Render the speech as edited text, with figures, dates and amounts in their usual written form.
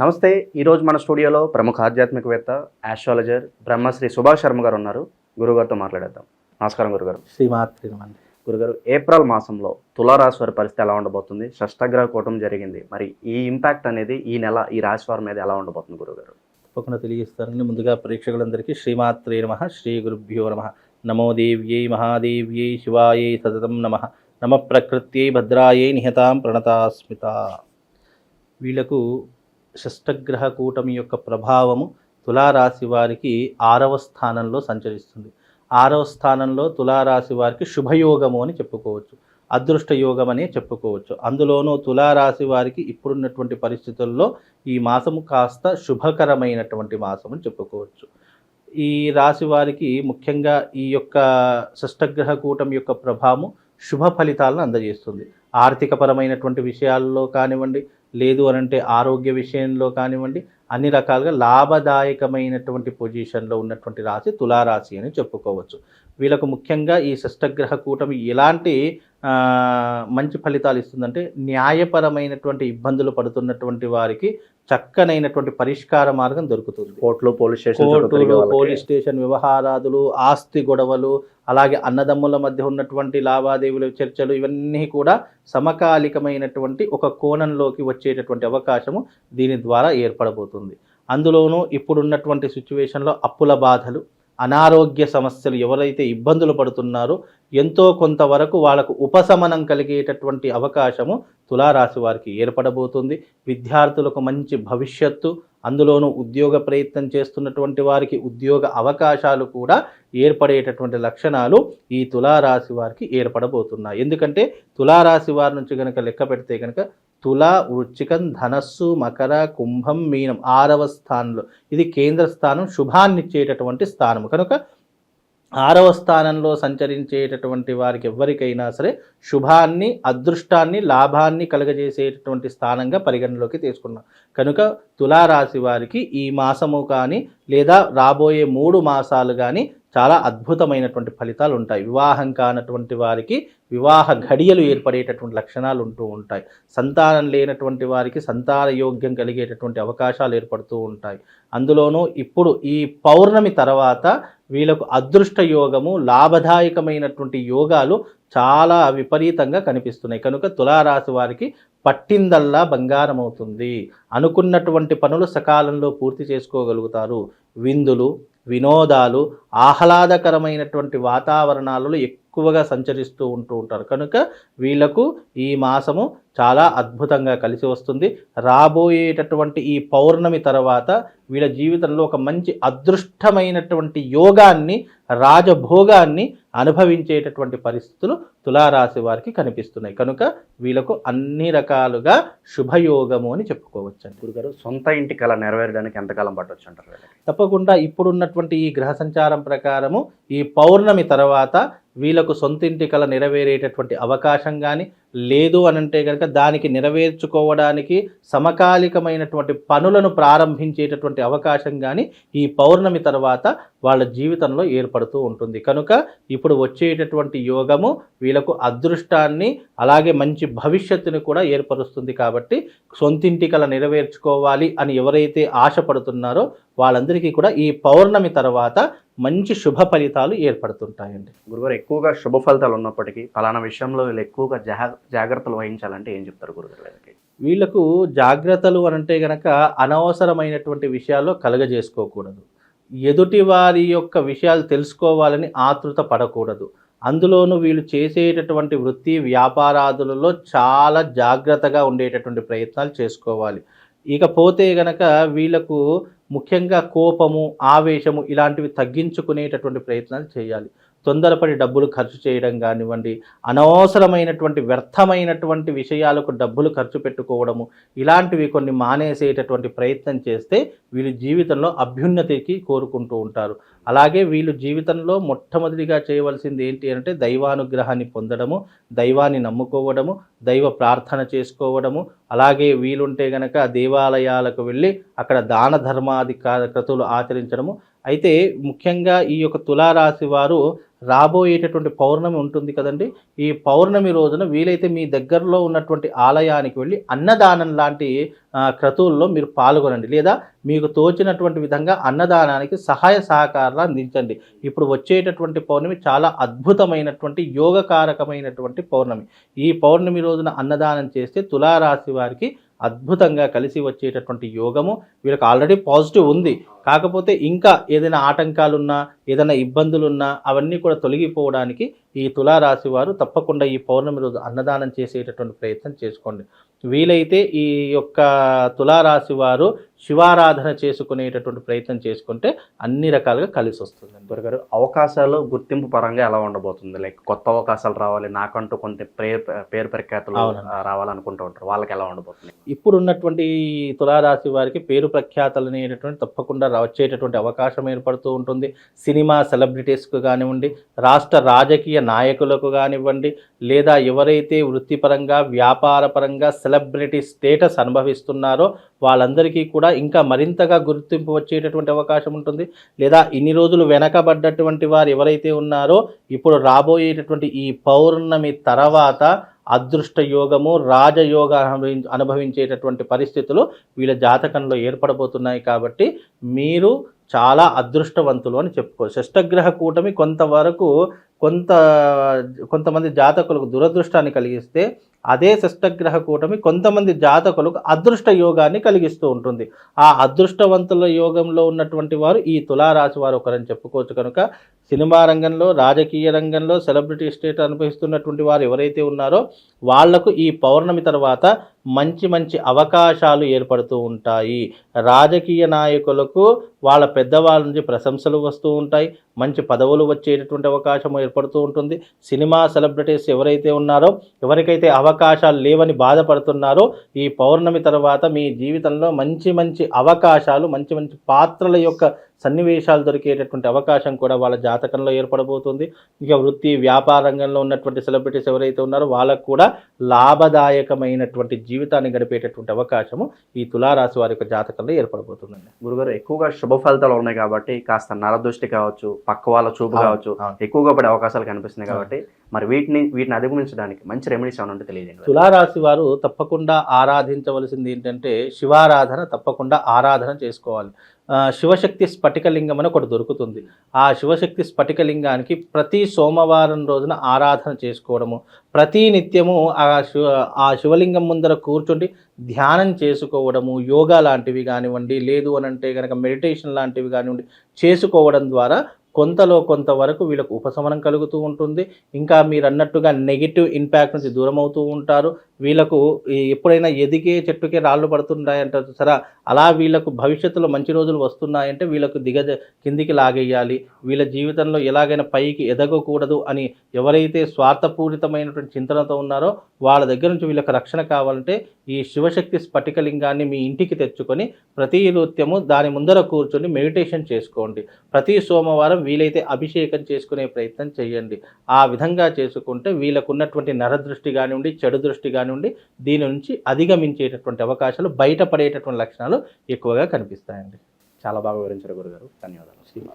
నమస్తే. ఈరోజు మన స్టూడియోలో ప్రముఖ ఆధ్యాత్మికవేత్త, ఆస్ట్రాలజర్ బ్రహ్మశ్రీ సుభాష్ శర్మ గారు ఉన్నారు. గురుగారితో మాట్లాడేద్దాం. నమస్కారం గురుగారు. శ్రీమాత్రి నమః. గురుగారు, ఏప్రిల్ మాసంలో తులారాశి వారి పరిస్థితి ఎలా ఉండబోతుంది? షష్టగ్రహ కూటమి జరిగింది. మరి ఈ ఇంపాక్ట్ అనేది ఈ నెల ఈ రాశి వారి మీద ఎలా ఉండబోతుంది గురుగారు? తప్పకుండా తెలియజేస్తానండి. ముందుగా ప్రేక్షకులందరికీ శ్రీమాత్రే నమః, శ్రీ గురుభ్యో నమః. నమో దేవ్యై మహాదేవ్యై శివాయై సతతం నమః. నమ ప్రకృత్యై భద్రాయై నిహతాం ప్రణతాస్మిత. వీళ్లకు షష్టగ్రహ కూటమి యొక్క ప్రభావము తులారాశి వారికి 6వ స్థానంలో సంచరిస్తుంది. 6వ స్థానంలో తులారాశి వారికి శుభయోగము అని చెప్పుకోవచ్చు, అదృష్ట యోగం అనే చెప్పుకోవచ్చు. అందులోనూ తులారాశి వారికి ఇప్పుడున్నటువంటి పరిస్థితుల్లో ఈ మాసము కాస్త శుభకరమైనటువంటి మాసం అని చెప్పుకోవచ్చు. ఈ రాశి వారికి ముఖ్యంగా ఈ యొక్క షష్టగ్రహ కూటమి యొక్క ప్రభావం శుభ ఫలితాలను అందజేస్తుంది. ఆర్థికపరమైనటువంటి విషయాల్లో కానివ్వండి, లేదు అనంటే ఆరోగ్య విషయంలో కానివ్వండి, అన్ని రకాలుగా లాభదాయకమైనటువంటి పొజిషన్లో ఉన్నటువంటి రాశి తులారాశి అని చెప్పుకోవచ్చు. వీళ్ళకు ముఖ్యంగా ఈ షష్టగ్రహ కూటమి ఎలాంటి మంచి ఫలితాలు ఇస్తుందంటే, న్యాయపరమైనటువంటి ఇబ్బందులు పడుతున్నటువంటి వారికి చక్కనైనటువంటి పరిష్కార మార్గం దొరుకుతుంది. కోర్టులు, పోలీస్ స్టేషన్ వ్యవహారాదులు, ఆస్తి గొడవలు, అలాగే అన్నదమ్ముల మధ్య ఉన్నటువంటి లావాదేవీలు, చర్చలు, ఇవన్నీ కూడా సమకాలికమైనటువంటి ఒక కోణంలోకి వచ్చేటటువంటి అవకాశము దీని ద్వారా ఏర్పడబోతుంది. అందులోనూ ఇప్పుడున్నటువంటి సిచ్యువేషన్లో అప్పుల బాధలు, అనారోగ్య సమస్యలు ఎవరైతే ఇబ్బందులు పడుతున్నారో ఎంతో కొంతవరకు వాళ్ళకు ఉపశమనం కలిగేటటువంటి అవకాశము తులారాశి వారికి ఏర్పడబోతుంది. విద్యార్థులకు మంచి భవిష్యత్తు, అందులోనూ ఉద్యోగ ప్రయత్నం చేస్తున్నటువంటి వారికి ఉద్యోగ అవకాశాలు కూడా ఏర్పడేటటువంటి లక్షణాలు ఈ తులారాశి వారికి ఏర్పడబోతున్నాయి. ఎందుకంటే తులారాశి వారి నుంచి కనుక లెక్క పెడితే కనుక తుల, వృశ్చికం, ధనస్సు, మకర, కుంభం, మీనం 6వ స్థానంలో ఇది కేంద్ర స్థానం, శుభాన్నిచ్చేటటువంటి స్థానం కనుక 6వ స్థానంలో సంచరించేటటువంటి వారికి ఎవరికైనా సరే శుభాన్ని, అదృష్టాన్ని, లాభాన్ని కలుగజేసేటటువంటి స్థానంగా పరిగణలోకి తీసుకున్నాం. కనుక తులారాశి వారికి ఈ మాసము కానీ లేదా రాబోయే 3 మాసాలు కానీ చాలా అద్భుతమైనటువంటి ఫలితాలు ఉంటాయి. వివాహం కానటువంటి వారికి వివాహ ఘడియలు ఏర్పడేటటువంటి లక్షణాలు ఉంటూ ఉంటాయి. సంతానం లేనటువంటి వారికి సంతాన యోగ్యం కలిగేటటువంటి అవకాశాలు ఏర్పడుతూ ఉంటాయి. అందులోనూ ఇప్పుడు ఈ పౌర్ణమి తర్వాత వీళ్ళకు అదృష్ట యోగము, లాభదాయకమైనటువంటి యోగాలు చాలా విపరీతంగా కనిపిస్తున్నాయి. కనుక తులారాశి వారికి పట్టిందల్లా బంగారం అవుతుంది. అనుకున్నటువంటి పనులు సకాలంలో పూర్తి చేసుకోగలుగుతారు. విందులు, వినోదాలు, ఆహ్లాదకరమైనటువంటి వాతావరణాలలో ఎక్కువగా సంచరిస్తూ ఉంటారు. కనుక వీళ్లకు ఈ మాసము చాలా అద్భుతంగా కలిసి వస్తుంది. రాబోయేటటువంటి ఈ పౌర్ణమి తర్వాత వీళ్ళ జీవితంలో ఒక మంచి అదృష్టమైనటువంటి యోగాన్ని, రాజభోగాన్ని అనుభవించేటటువంటి పరిస్థితులు తులారాశి వారికి కనిపిస్తున్నాయి. కనుక వీళ్ళకు అన్ని రకాలుగా శుభయోగము అని చెప్పుకోవచ్చండి. గురుగారు, సొంత ఇంటి కళ నెరవేరడానికి ఎంతకాలం పట్టవచ్చు అంటారు? తప్పకుండా ఇప్పుడున్నటువంటి ఈ గ్రహ సంచారం ప్రకారము ఈ పౌర్ణమి తర్వాత వీళ్ళకు సొంతింటి కళ నెరవేరేటటువంటి అవకాశం కానీ, లేదు అనంటే కనుక దానికి నెరవేర్చుకోవడానికి సమకాలికమైనటువంటి పనులను ప్రారంభించేటటువంటి అవకాశం కానీ ఈ పౌర్ణమి తర్వాత వాళ్ళ జీవితంలో ఏర్పడుతూ ఉంటుంది. కనుక ఇప్పుడు వచ్చేటటువంటి యోగము వీళ్ళకు అదృష్టాన్ని, అలాగే మంచి భవిష్యత్తుని కూడా ఏర్పరుస్తుంది. కాబట్టి సొంతింటి కళ నెరవేర్చుకోవాలి అని ఎవరైతే ఆశపడుతున్నారో వాళ్ళందరికీ కూడా ఈ పౌర్ణమి తర్వాత మంచి శుభ ఫలితాలు ఏర్పడుతుంటాయండి. గురుగారు, ఎక్కువగా శుభ ఫలితాలు ఉన్నప్పటికీ ఫలానా విషయంలో వీళ్ళు ఎక్కువగా జాగ్రత్తలు వహించాలంటే ఏం చెప్తారు గురుగారు? వీళ్లకు జాగ్రత్తలు అనంటే గనక అనవసరమైనటువంటి విషయాల్లో కలగజేసుకోకూడదు. ఎదుటి వారి యొక్క విషయాలు తెలుసుకోవాలని ఆతృత పడకూడదు. అందులోనూ వీళ్ళు చేసేటటువంటి వృత్తి వ్యాపారాదులలో చాలా జాగ్రత్తగా ఉండేటటువంటి ప్రయత్నాలు చేసుకోవాలి. ఇకపోతే గనక వీళ్లకు ముఖ్యంగా కోపము, ఆవేశము ఇలాంటివి తగ్గించుకునేటటువంటి ప్రయత్నాలు చేయాలి. తొందరపడి డబ్బులు ఖర్చు చేయడం కానివ్వండి, అనవసరమైనటువంటి వ్యర్థమైనటువంటి విషయాలకు డబ్బులు ఖర్చు పెట్టుకోవడము, ఇలాంటివి కొన్ని మానేసేటటువంటి ప్రయత్నం చేస్తే వీళ్ళు జీవితంలో అభ్యున్నతికి కోరుకుంటూ ఉంటారు. అలాగే వీళ్ళు జీవితంలో మొట్టమొదటిగా చేయవలసింది ఏంటి అంటే దైవానుగ్రహాన్ని పొందడము, దైవాన్ని నమ్ముకోవడము, దైవ ప్రార్థన చేసుకోవడము, అలాగే వీలుంటే గనక దేవాలయాలకు వెళ్ళి అక్కడ దాన ధర్మాది క్రతువులు ఆచరించడము. అయితే ముఖ్యంగా ఈ యొక్క తులారాశి వారు రాబోయేటటువంటి పౌర్ణమి ఉంటుంది కదండి, ఈ పౌర్ణమి రోజున వీలైతే మీ దగ్గరలో ఉన్నటువంటి ఆలయానికి వెళ్ళి అన్నదానం లాంటి క్రతువుల్లో మీరు పాల్గొనండి, లేదా మీకు తోచినటువంటి విధంగా అన్నదానానికి సహాయ సహకారాలు అందించండి. ఇప్పుడు వచ్చేటటువంటి పౌర్ణమి చాలా అద్భుతమైనటువంటి యోగకారకమైనటువంటి పౌర్ణమి. ఈ పౌర్ణమి రోజున అన్నదానం చేస్తే తులారాశి వారికి అద్భుతంగా కలిసి వచ్చేటటువంటి యోగము వీళ్ళకి ఆల్రెడీ పాజిటివ్ ఉంది. కాకపోతే ఇంకా ఏదైనా ఆటంకాలున్నా, ఏదైనా ఇబ్బందులున్నా అవన్నీ కూడా తొలగిపోవడానికి ఈ తులారాశి వారు తప్పకుండా ఈ పౌర్ణమి రోజు అన్నదానం చేసేటటువంటి ప్రయత్నం చేసుకోండి. వీలైతే ఈ యొక్క తులారాశి వారు శివారాధన చేసుకునేటటువంటి ప్రయత్నం చేసుకుంటే అన్ని రకాలుగా కలిసి వస్తుంది. గురుగారు, అవకాశాలు గుర్తింపు పరంగా ఎలా ఉండబోతుంది? లైక్ కొత్త అవకాశాలు రావాలి, నాకంటూ కొంత పేరు ప్రఖ్యాతులు రావాలనుకుంటూ ఉంటారు, వాళ్ళకి ఎలా ఉండబోతుంది? ఇప్పుడు ఉన్నటువంటి తులారాశి వారికి పేరు ప్రఖ్యాతలు అనేటటువంటి తప్పకుండా వచ్చేటటువంటి అవకాశం ఏర్పడుతూ ఉంటుంది. సినిమా సెలబ్రిటీస్కు కానివ్వండి, రాష్ట్ర రాజకీయ నాయకులకు కానివ్వండి, లేదా ఎవరైతే వృత్తిపరంగా వ్యాపారపరంగా సెలబ్రిటీ స్టేటస్ అనుభవిస్తున్నారో వాళ్ళందరికీ కూడా ఇంకా మరింతగా గుర్తింపు వచ్చేటటువంటి అవకాశం ఉంటుంది. లేదా ఇన్ని రోజులు వెనకబడ్డటువంటి వారు ఎవరైతే ఉన్నారో ఇప్పుడు రాబోయేటటువంటి ఈ పౌర్ణమి తర్వాత అదృష్ట యోగము, రాజయోగ అనుభవించేటటువంటి పరిస్థితులు వీళ్ళ జాతకంలో ఏర్పడబోతున్నాయి. కాబట్టి మీరు చాలా అదృష్టవంతులు అని చెప్పుకోవచ్చు. షష్టగ్రహ కూటమి కొంతవరకు కొంతమంది జాతకులకు దురదృష్టాన్ని కలిగిస్తే, అదే షష్టగ్రహ కూటమి కొంతమంది జాతకులకు అదృష్ట యోగాన్ని కలిగిస్తూ ఉంటుంది. ఆ అదృష్టవంతుల యోగంలో ఉన్నటువంటి వారు ఈ తులారాశి వారు ఒకరని చెప్పుకోవచ్చు. కనుక సినిమా రంగంలో, రాజకీయ రంగంలో సెలబ్రిటీ స్టేట్ అనుభవిస్తున్నటువంటి వారు ఎవరైతే ఉన్నారో వాళ్లకు ఈ పౌర్ణమి తర్వాత మంచి మంచి అవకాశాలు ఏర్పడుతూ ఉంటాయి. రాజకీయ నాయకులకు వాళ్ళ పెద్దవాళ్ళ నుంచి ప్రశంసలు వస్తూ ఉంటాయి, మంచి పదవులు వచ్చేటటువంటి అవకాశం ఏర్పడుతూ ఉంటుంది. సినిమా సెలబ్రిటీస్ ఎవరైతే ఉన్నారో, ఎవరికైతే అవకాశాలు లేవని బాధపడుతున్నారో, ఈ పౌర్ణమి తర్వాత మీ జీవితంలో మంచి మంచి అవకాశాలు, మంచి మంచి పాత్రల యొక్క సన్నివేశాలు దొరికేటటువంటి అవకాశం కూడా వాళ్ళ జాతకంలో ఏర్పడబోతుంది. ఇక వృత్తి వ్యాపార రంగంలో ఉన్నటువంటి సెలబ్రిటీస్ ఎవరైతే ఉన్నారో వాళ్ళకు కూడా లాభదాయకమైనటువంటి జీవితాన్ని గడిపేటటువంటి అవకాశము ఈ తులారాశి వారి యొక్క జాతకంలో ఏర్పడబోతుందండి. గురుగారు, ఎక్కువగా శుభ ఫలితాలు ఉన్నాయి కాబట్టి కాస్త నరదృష్టి కావచ్చు, పక్క వాళ్ళ చూపు కావచ్చు, ఎక్కువగా పడే అవకాశాలు కనిపిస్తున్నాయి. కాబట్టి మరి వీటిని అధిగమించడానికి మంచి రెమెడీస్ ఏమైనా ఉంటే తెలియజేయండి. తులారాశి వారు తప్పకుండా ఆరాధించవలసింది ఏంటంటే శివారాధన, తప్పకుండా ఆరాధన చేసుకోవాలి. శివశక్తి స్ఫటికలింగం అని ఒకటి దొరుకుతుంది. ఆ శివశక్తి స్ఫటికలింగానికి ప్రతి సోమవారం రోజున ఆరాధన చేసుకోవడము, ప్రతి నిత్యము ఆ శివలింగం ముందర కూర్చుండి ధ్యానం చేసుకోవడము, యోగా లాంటివి కానివ్వండి, లేదు అని అంటే కనుక మెడిటేషన్ లాంటివి కానివ్వండి చేసుకోవడం ద్వారా కొంతవరకు వీళ్ళకు ఉపశమనం కలుగుతూ ఉంటుంది. ఇంకా మీరు అన్నట్టుగా నెగిటివ్ ఇంపాక్ట్ నుంచి దూరం అవుతూ ఉంటారు. వీళ్ళకు ఎప్పుడైనా ఎదిగే చెట్టుకే రాళ్ళు పడుతుంటాయంటారు సరే, అలా వీళ్ళకు భవిష్యత్తులో మంచి రోజులు వస్తున్నాయంటే వీళ్ళకు కిందికి లాగేయాలి, వీళ్ళ జీవితంలో ఎలాగైనా పైకి ఎదగకూడదు అని ఎవరైతే స్వార్థపూరితమైనటువంటి చింతనతో ఉన్నారో వాళ్ళ దగ్గర నుంచి వీళ్ళకి రక్షణ కావాలంటే ఈ శివశక్తి స్ఫటికలింగాన్ని మీ ఇంటికి తెచ్చుకొని ప్రతి నిత్యము దాని ముందర కూర్చొని మెడిటేషన్ చేసుకోండి. ప్రతి సోమవారం వీలైతే అభిషేకం చేసుకునే ప్రయత్నం చేయండి. ఆ విధంగా చేసుకుంటే వీళ్ళకున్నటువంటి నరదృష్టి కానివ్వండి, చెడు దృష్టి కానివ్వండి, దీని నుంచి అధిగమించేటటువంటి అవకాశాలు, బయటపడేటటువంటి లక్షణాలు ఎక్కువగా కనిపిస్తాయండి. చాలా బాగా వివరించారు గురుగారు, ధన్యవాదాలు.